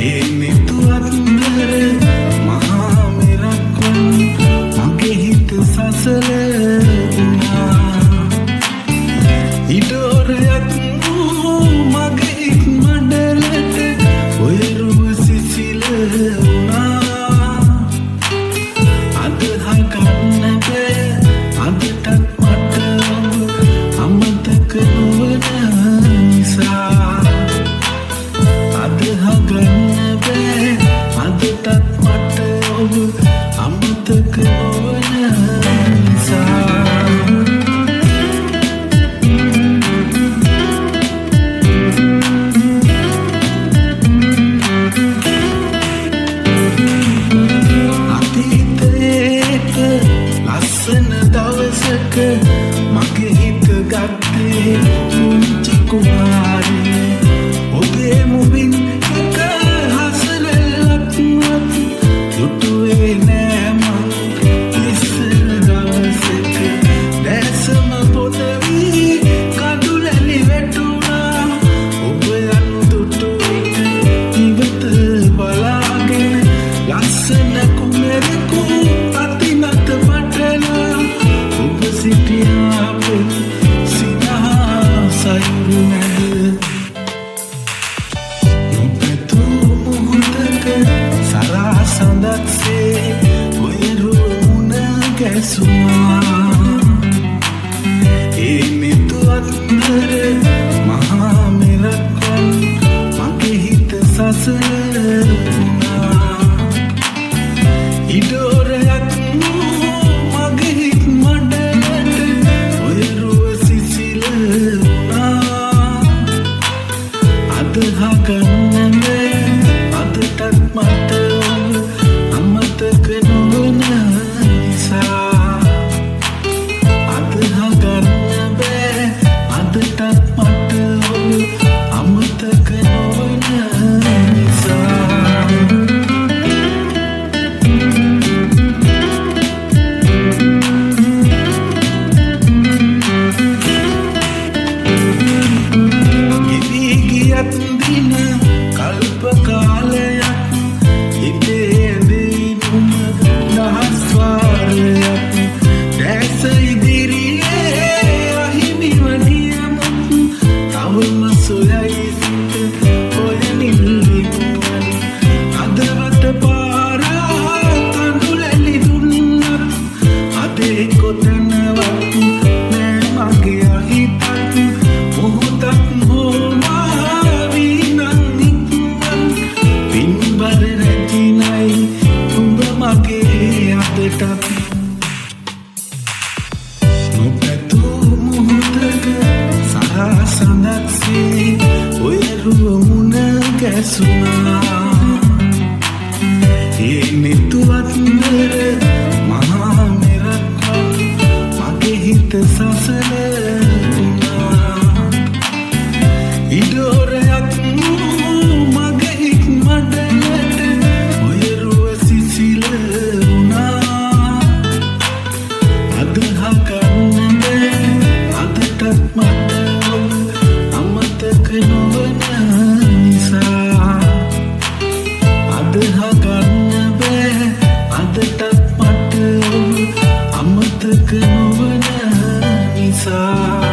ඒ නිතුවත් නර මහා මෙරක් මගේ හිත සසල වුණා. ඉඩෝරයක් මගේ හිත් මඩලට ඔය රුව සිසිල වුණා. අද හගන්න බෑ අදටත් මට ඔබ අමතක නොවන නිසා. අද හගන්න බෑ අදටත් මට ඔබ අමතක නොවන නිසා. ලස්සන දවසක මගේ හිත ගත්තේ පුංචි කුමාරී. ඔබේ මුවින් එක හසලලක්වත් දුටුවේ නෑ මං ඉස්සර දවසක. දැසම පොත වී කඳුලැලි වැටුණා. ඔබ යනු දුටු විට ඉවත බලාගෙන ලස්සන කුමරෙකු අතිනත පටලා ඔබ සිටියා පෙත් සිනහා සයුරු නැද. නොපැතූ මොහොතක සරා සඳක්සේ ඔය රුව මුණ ගැසුණා. ඒ නිතුවත් නර මහා මෙරක් මගේ හිත සසල වුණා. ඉඩෝරයක් මගේ හිත් මඩලට ඔය රුව සිසිල වුණා. අද හගන්න බෑ අදටත් මට ඔබ අමතක නොවන නිසා. අද හගන්න බෑ අදටත් මට ඔබ අමතක නොවන නිසා. දින කල්ප කාලයක් හිතේ දිනුම දහස් වාරයක්. දැස ඉදිරියේ අහිමි වනියමුත් තවම සොයයි සිත ඔය නිල්ලිමුවන්. අදවත පාරා කඳුලැලි දුන්නත් අදේ කොතනවත් නෑ මගේ අහිතත්. මොහොතක් හෝමා පින්බර රැතිනයි උඹ මගේ අදටත්. නොපැතූ මොහොතක සරා සඳක්සේ ඔය රුව මුණ ගැසුණා. ඒ නිතුවත් නර මහා මෙරක් මගේ හිත සසල වුණා. ඉඩෝරයක් මගේ හිත් මඩලට ඔය රුව සිසිල වුණා. අද හගන්න බෑ අදටත් මට ඔබ අමතක නොවන නිසා. අද හගන්න බෑ අදටත් මට ඔබ අමතක නොවන නිසා.